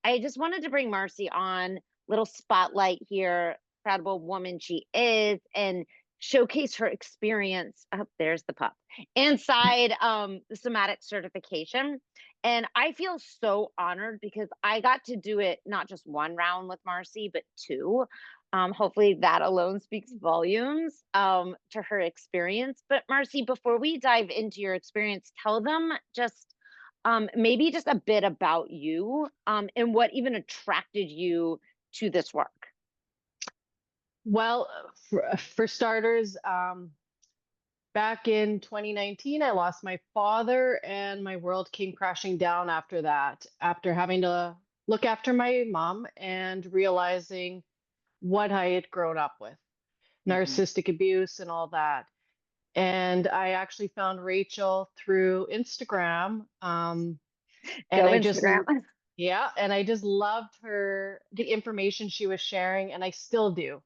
I just wanted to bring Marcie on, little spotlight here, incredible woman she is, and showcase her experience. Oh, there's the pup inside the somatic certification. And I feel so honored because I got to do it not just one round with Marcie, but two. Hopefully that alone speaks volumes to her experience. But Marcie, before we dive into your experience, tell them just maybe just a bit about you, and what even attracted you to this work. Well, for starters, back in 2019, I lost my father, and my world came crashing down after that, after having to look after my mom and realizing what I had grown up with, Mhm. narcissistic abuse and all that. And I actually found Rachel through Instagram. And Go I just, Instagram. yeah, and I just loved the information she was sharing, and I still do.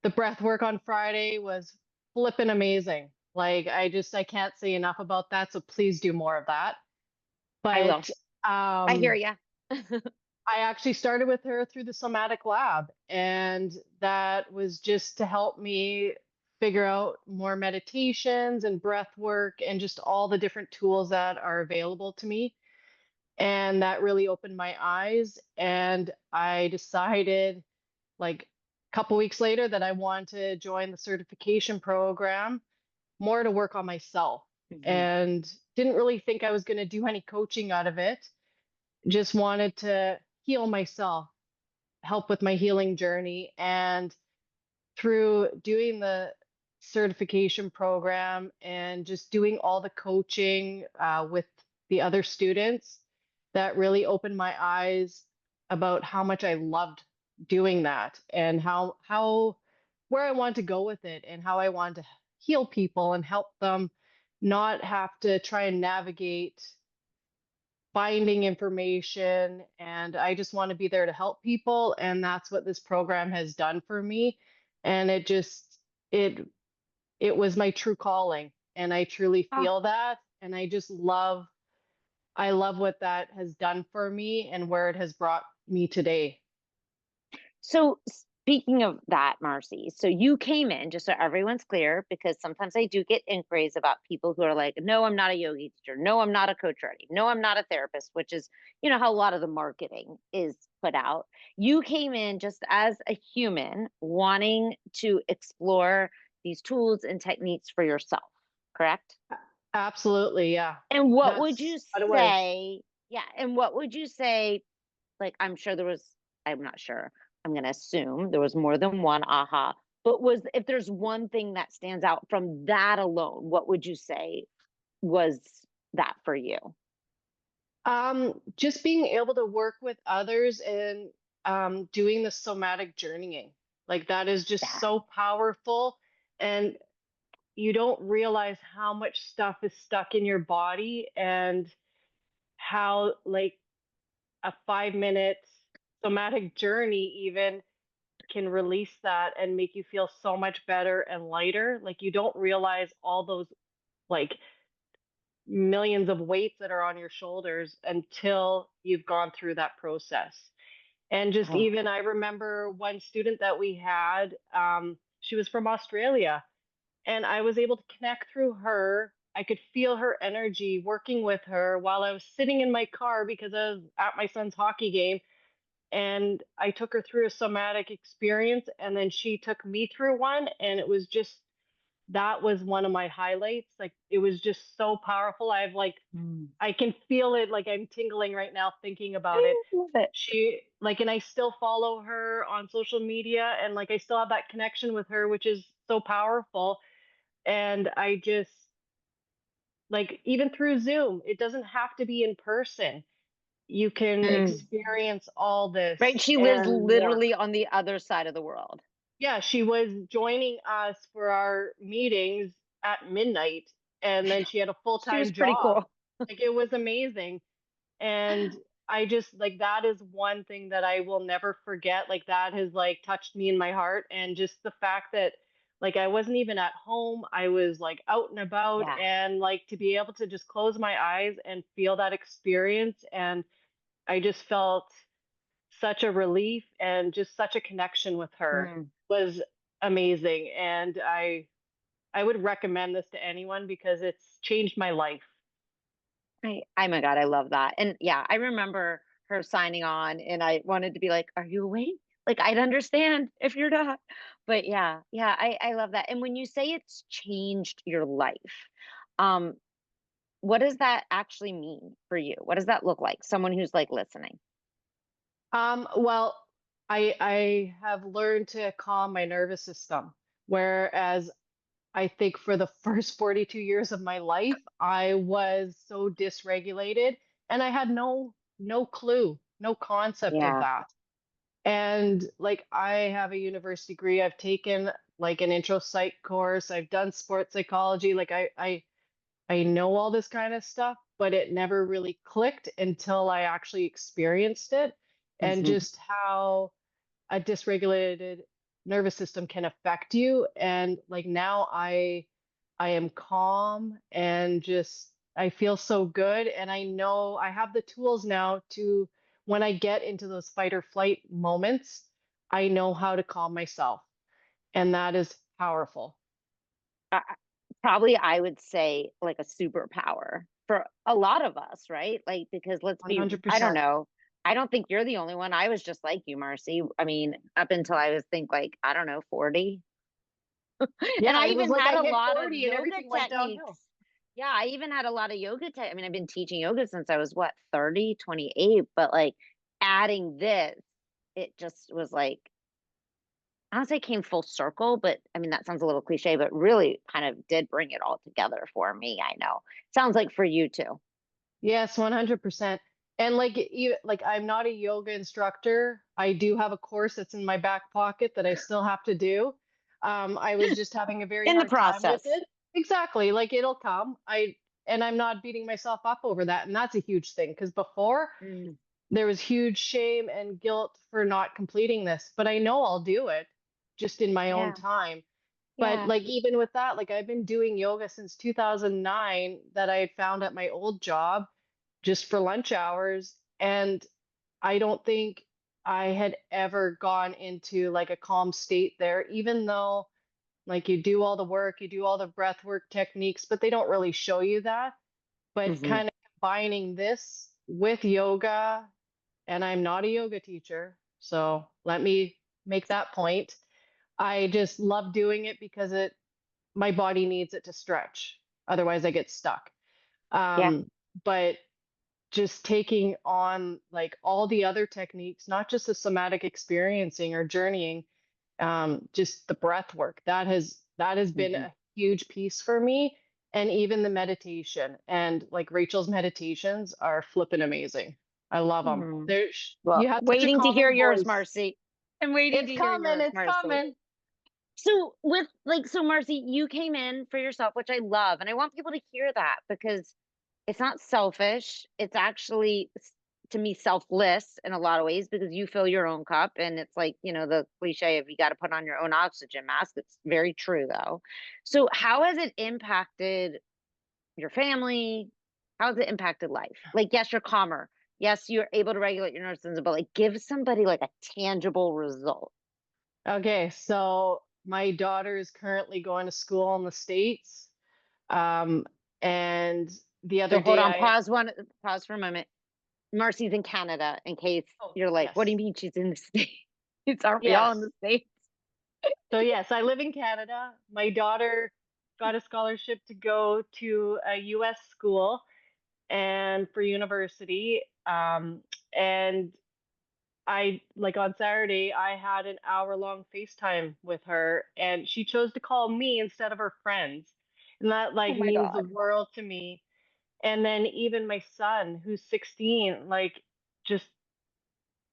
The breath work on Friday was flippin' amazing. Like I can't say enough about that. So please do more of that. I will. But I hear um, you. I actually started with her through the somatic lab, and that was just to help me figure out more meditations and breath work and just all the different tools that are available to me. And that really opened my eyes. And I decided, like a couple weeks later, that I wanted to join the certification program more to work on myself, Mhm. and didn't really think I was going to do any coaching out of it. Just wanted to heal myself, help with my healing journey. And through doing the certification program and just doing all the coaching with the other students, that really opened my eyes about how much I loved doing that, and how where I want to go with it, and how I want to heal people and help them not have to try and navigate finding information. And I just want to be there to help people, and that's what this program has done for me. And it it was my true calling, and I truly Ah, feel that. And I love what that has done for me and where it has brought me today. so speaking of that, Marcy, so you came in, just so everyone's clear, because sometimes I do get inquiries about people who are like, no, I'm not a yogi teacher. No, I'm not a coach already. No, I'm not a therapist, which is, how a lot of the marketing is put out. You came in just as a human wanting to explore these tools and techniques for yourself, correct? Absolutely, yeah. And what would That's you what it was. say? Yeah. And what would you say? Like, I'm sure there was, I'm not sure. I'm going to assume there was more than one aha. But if there's one thing that stands out from that alone, what would you say was that for you? Just being able to work with others and doing the somatic journeying. Like that is just Yeah. so powerful. And you don't realize how much stuff is stuck in your body, and how like a 5 minute somatic journey even can release that and make you feel so much better and lighter. Like you don't realize all those like millions of weights that are on your shoulders until you've gone through that process. And just Oh, even, I remember one student that we had, she was from Australia, and I was able to connect through her. I could feel her energy working with her while I was sitting in my car because I was at my son's hockey game. And I took her through a somatic experience, and then she took me through one. And it was just, that was one of my highlights. Like it was just so powerful. mm. I can feel it. Like I'm tingling right now thinking about it. I love it. She like, and I still follow her on social media, and like I still have that connection with her, which is so powerful. And I just, like, even through Zoom, it doesn't have to be in person. You can Mm. experience all Right. this She lives and more. literally on the other side of the world. Yeah, she was joining us for our meetings at midnight, and then she had a She was full-time pretty job. cool. Like it was amazing. And I just like, that is one thing that I will never forget. Like that has like touched me in my heart. And just the fact that like I wasn't even at home, I was like out and about, Yeah. and like to be able to just close my eyes and feel that experience. And I just felt such a relief and just such a connection with her Mm. was amazing. And I would recommend this to anyone because it's changed my life. Oh my God, I love that. And yeah, I remember her signing on and I wanted to be like, are you awake? Like I'd understand if you're not. But yeah, yeah, I love that. And when you say it's changed your life, um, what does that actually mean for you? What does that look like? Someone who's like listening. Well, I have learned to calm my nervous system, whereas I think for the first 42 years of my life, I was so dysregulated and I had no clue, no concept of Yeah. that. And like I have a university degree, I've taken like an intro psych course, I've done sports psychology, like I know all this kind of stuff, but it never really clicked until I actually experienced it and Hmm. just how a dysregulated nervous system can affect you. And like now I am calm and just I feel so good and I know I have the tools now to when I get into those fight or flight moments, I know how to calm myself. And that is powerful. Probably I would say like a superpower for a lot of us, right? Like, because let's be, I don't 100%. know. I don't think you're the only one. I was just like you, Marcy. I mean, up until I was think like, I don't know, 40. And Yeah, I it was even like had I a hit lot of 40 and yoga everything went techniques. downhill. Yeah, I even had a lot of I mean, I've been teaching yoga since I was what, 30, 28. But like adding this, it just was like, I don't say came full circle, but I mean, that sounds a little cliche, but really kind of did bring it all together for me. I know. Sounds like for you too. Yes, 100%. And like you, like I'm not a yoga instructor. I do have a course that's in my back pocket that I still have to do. I was just having a very In the hard time with process. it. Exactly, like it'll come. And I'm not beating myself up over that, and that's a huge thing because before Mm, there was huge shame and guilt for not completing this, but I know I'll do it just in my own yeah. time. But Yeah. like even with that, like I've been doing yoga since 2009 that I had found at my old job just for lunch hours. And I don't think I had ever gone into like a calm state there, even though like you do all the work, you do all the breath work techniques, but they don't really show you that. But Hmm. kind of combining this with yoga, and I'm not a yoga teacher, so let me make that point. I just love doing it because it my body needs it to stretch. Otherwise, I get stuck. Yeah. Um, but just taking on like all the other techniques, not just the somatic experiencing or journeying, just the breath work that has been Hmm. a huge piece for me, and even the meditation and like Rachel's meditations are flipping amazing. I love them. Hmm. There's Well, you have such a waiting to hear calming yours, voice. Marcy. I'm waiting It's to hear coming. yours, It's Marcy. coming. So with like so Marcy, you came in for yourself, which I love, and I want people to hear that because it's not selfish. It's actually to me selfless in a lot of ways because you fill your own cup and it's like, the cliche of you got to put on your own oxygen mask. It's very true though. So how has it impacted your family? How has it impacted life? Like, yes, you're calmer. Yes, you're able to regulate your nervous system, but like give somebody like a tangible result. Okay, so my daughter is currently going to school in the States. Um, and the So other hold day on, I, pause for a moment. Marcy's in Canada in case oh, you're like, what do you yes. mean she's in the States? Aren't we all in Yes. the States? So yes, I live in Canada. My daughter got a scholarship to go to a US school and for university. And I like on Saturday I had an hour-long FaceTime with her and she chose to call me instead of her friends. And that Oh like my means the God. world to me. And then even my son who's 16, like just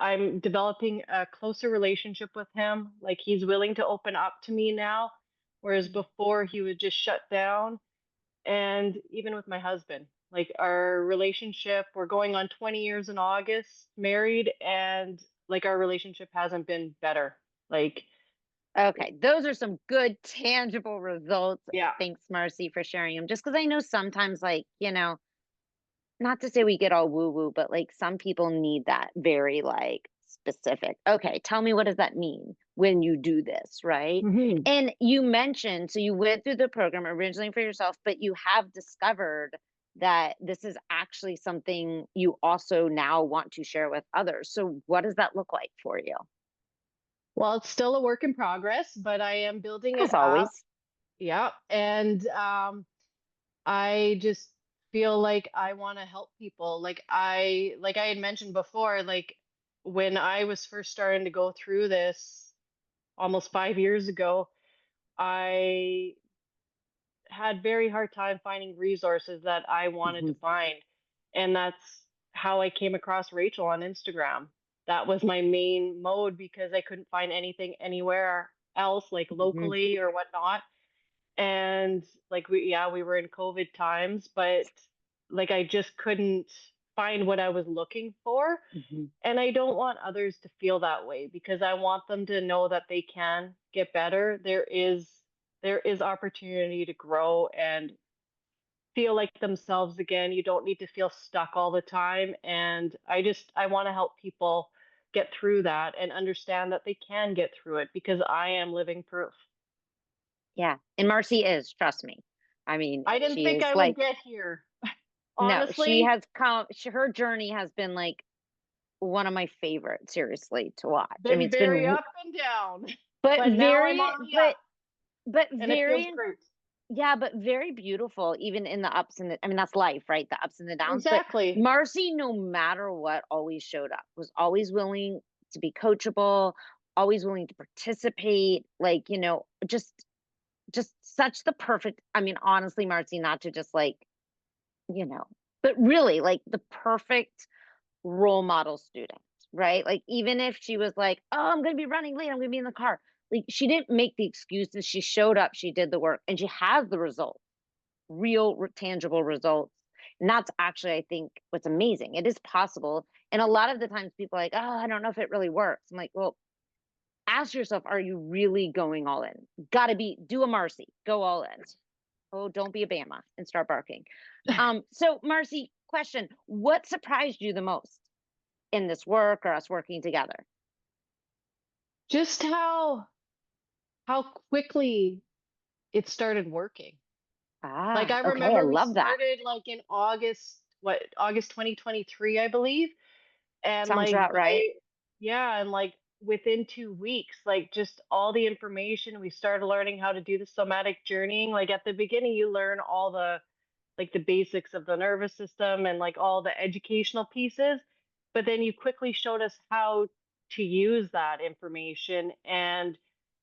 I'm developing a closer relationship with him. Like he's willing to open up to me now, whereas before he would just shut down. And even with my husband, like our relationship, we're going on 20 years in August, married, and like our relationship hasn't been better. Like, Okay, those are some good tangible results. yeah, Thanks, Marcy, for sharing them. Just because I know sometimes, like, not to say we get all woo woo, but like some people need that very like specific. Okay, tell me, what does that mean when you do this, right? Hmm. And you mentioned, so you went through the program originally for yourself, but you have discovered that this is actually something you also now want to share with others. So what does that look like for you? Well, it's still a work in progress, but I am building it As up. always. Yeah. And I just feel like I want to help people. Like I had mentioned before, like when I was first starting to go through this almost 5 years ago, I had very hard time finding resources that I wanted to Hmm. find. And that's how I came across Rachel on Instagram. That was my main mode because I couldn't find anything anywhere else, like Hmm. locally or whatnot. And like we were in COVID times, but like I just couldn't find what I was looking for. Hmm. And I don't want others to feel that way because I want them to know that they can get better. There is opportunity to grow and feel like themselves again. You don't need to feel stuck all the time. And I want to help people get through that and understand that they can get through it because I am living proof. Yeah. And Marcy is, trust me. I mean, I didn't she think is I would like, get here. no, she Honestly, has come, her journey has been like one of my favorites, seriously, to watch. I mean, been it's been, very up and down, but but now I'm very, on the up but and it feels very, great. yeah, but very beautiful, even in the ups and the, I mean, that's life, right? The ups and the downs. But Exactly. Marcy, no matter what, always showed up, was always willing to be coachable, always willing to participate, like, just such the perfect, I mean, honestly, Marcy, not to just like, you know, but really like the perfect role model student, right? Like, even if she was like, oh, I'm going to be running late, I'm going to be in the car. Like, she didn't make the excuses. She showed up, she did the work, and she has the results, real, tangible results. And that's actually, I think, what's amazing. It is possible. And a lot of the times people are like, oh, I don't know if it really works. I'm like, well, ask yourself, are you really going all in? Gotta be, do a Marcy, go all in. Oh, don't be a Bama and start barking. So Marcy, question, what surprised you the most in this work or us working together? Just how quickly it started working. Like Ah, I okay, I remember we love that. started like in August 2023, I believe. And Sounds like about right. yeah, and like within 2 weeks, like just all the information, we started learning how to do the somatic journeying. Like at the beginning, you learn all the like the basics of the nervous system and like all the educational pieces, but then you quickly showed us how to use that information and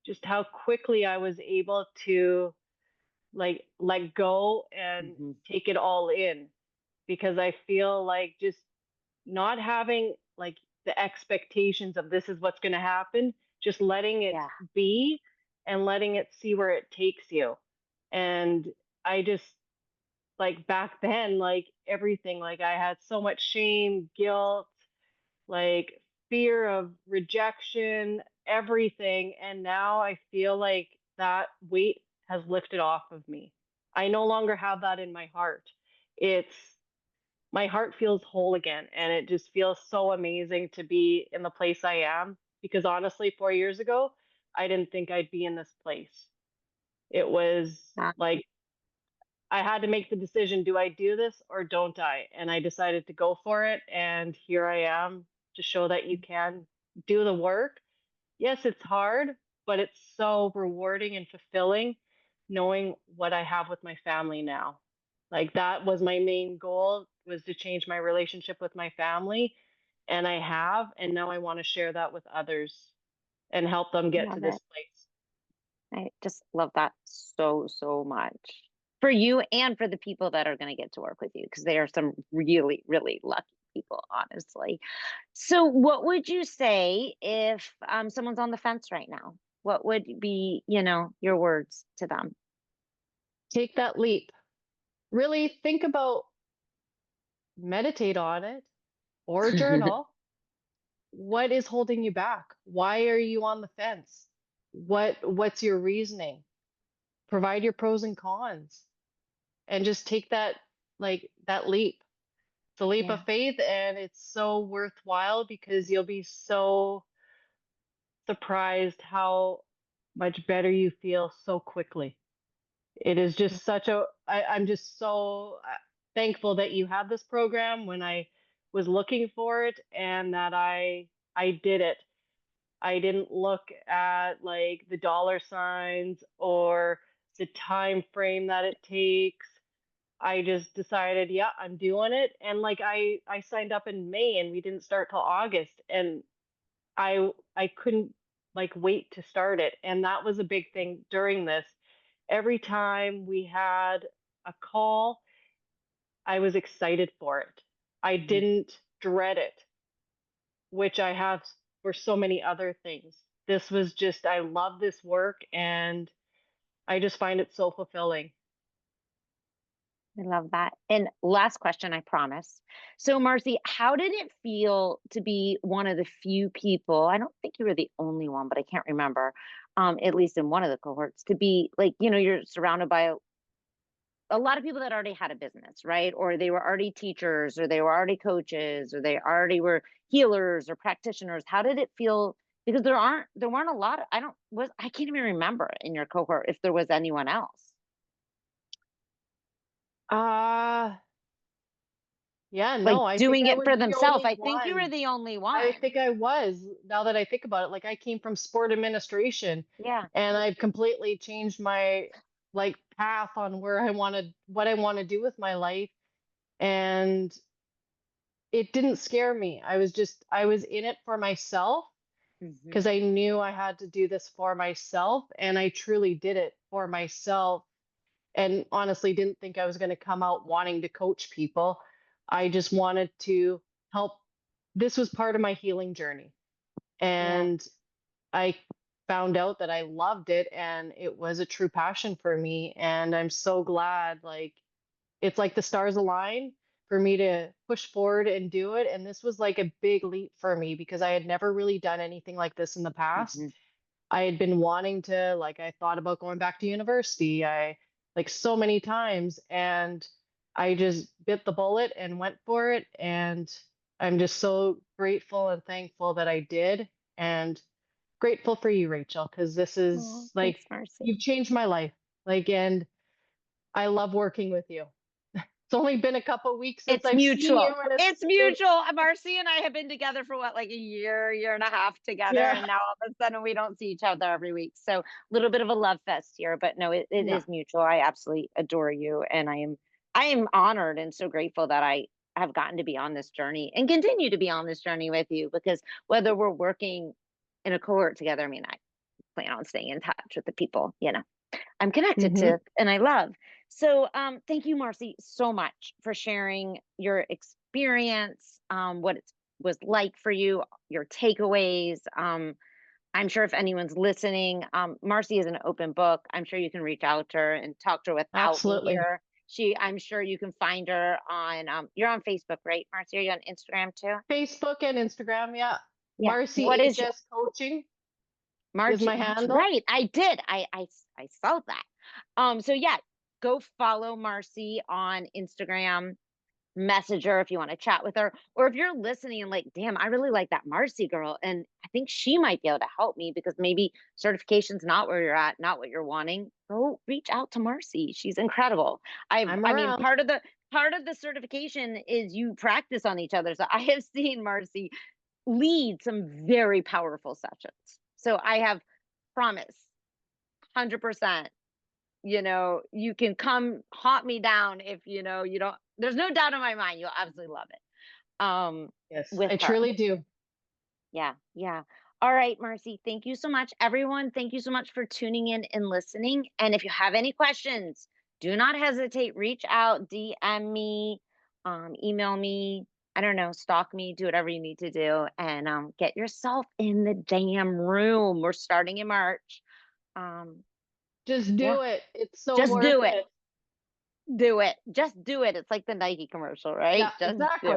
just how quickly I was able to like let go and Hmm. take it all in because I feel like just not having like the expectations of this is what's going to happen, just letting it Yeah. be and letting it see where it takes you. And I just like back then, like everything, like I had so much shame, guilt, like fear of rejection, everything. And now I feel like that weight has lifted off of me. I no longer have that in my heart. It's my heart feels whole again. And it just feels so amazing to be in the place I am. Because honestly, 4 years ago, I didn't think I'd be in this place. It was Uh, like I had to make the decision, do I do this or don't I? And I decided to go for it. And here I am to show that you can do the work. Yes, it's hard, but it's so rewarding and fulfilling knowing what I have with my family now. Like that was my main goal was to change my relationship with my family and I have and now I want to share that with others and help them get to love this it. place. I just love that so, so much for you and for the people that are going to get to work with you, because they are some really, really lucky people, honestly. So, what would you say if someone's on the fence right now? What would be, your words to them? Take that leap. Really think about meditate on it or journal. What is holding you back? Why are you on the fence? What's your reasoning? Provide your pros and cons and just take that like that leap. It's a leap Yeah. of faith, and it's so worthwhile because you'll be so surprised how much better you feel so quickly. It is just I'm just so thankful that you have this program when I was looking for it, and that I did it. I didn't look at like the dollar signs or the time frame that it takes. I just decided, yeah, I'm doing it. And like I signed up in May and we didn't start till August, and I couldn't like wait to start it. And that was a big thing during this. Every time we had a call, I was excited for it. I Mhm. didn't dread it, which I have for so many other things. This was just, I love this work and I just find it so fulfilling. I love that. And last question, I promise. So, Marcie, how did it feel to be one of the few people? I don't think you were the only one, but I can't remember. At least in one of the cohorts, to be like, you're surrounded by a lot of people that already had a business, right? Or they were already teachers, or they were already coaches, or they already were healers or practitioners. How did it feel? Because there weren't a lot of, I can't even remember in your cohort if there was anyone else. Uh yeah, Like no, I think doing I it was for the themselves. only I think you were one. the only I one. think I was, now that I think about it. Like I came from sport administration Yeah. and I've completely changed my like path on where I wanted what I want to do with my life. And it didn't scare me. I was in it for myself Hmm. because I knew I had to do this for myself, and I truly did it for myself, and honestly didn't think I was going to come out wanting to coach people. I just wanted to help. This was part of my healing journey, Yeah. and I found out that I loved it and it was a true passion for me, and I'm so glad like it's like the stars align for me to push forward and do it. And this was like a big leap for me because I had never really done anything like this in the past. Hmm. I had been wanting to, like, I thought about going back to university. I like so many times, and I just bit the bullet and went for it. And I'm just so grateful and thankful that I did. And grateful for you, Rachel, because this Oh, is like, thanks, Marcie. you've changed my life. Like, and I love working with you. It's only been a couple weeks since It's I've seen you, mutual. and It's it's mutual. Marcie and I have been together for what, like a year and a half together, yeah, and now all of a sudden we don't see each other every week. So a little bit of a love fest here, but no, it yeah. is mutual. I absolutely adore you, and I am honored and so grateful that I have gotten to be on this journey and continue to be on this journey with you. Because whether we're working in a cohort together, I mean, I plan on staying in touch with the people, I'm connected Hmm. to and I love. So thank you, Marcie, so much for sharing your experience, what it was like for you, your takeaways. I'm sure if anyone's listening, Marcie is an open book. I'm sure you can reach out to her and talk to her without me Absolutely. here. I'm sure you can find her on, you're on Facebook, right, Marcie? Are you on Instagram too? Facebook and Instagram, yeah. Yeah. Marcy What is HS Coaching is Margie? my That's handle. right. I did. I saw that. So yeah, go follow Marcie on Instagram, message her if you want to chat with her, or if you're listening and like, damn, I really like that Marcie girl, and I think she might be able to help me because maybe certification's not where you're at, not what you're wanting. Go reach out to Marcie. She's incredible. I'm I mean, around. part of the certification is you practice on each other. So I have seen Marcie lead some very powerful sessions. So I have promise 100%, you can come haunt me down if you don't, there's no doubt in my mind you'll absolutely love it Yes, with I her. truly do. Yeah, yeah. All right, Marcie, thank you so much. Everyone, thank you so much for tuning in and listening. And if you have any questions, do not hesitate. Reach out, DM me, email me. I don't know, stalk me, do whatever you need to do, and get yourself in the damn room. We're starting in March. Um, Just yeah, do it. It's so just worth do it. it. Do it. Just do it. It's like the Nike commercial, Yeah, right? Just do exactly.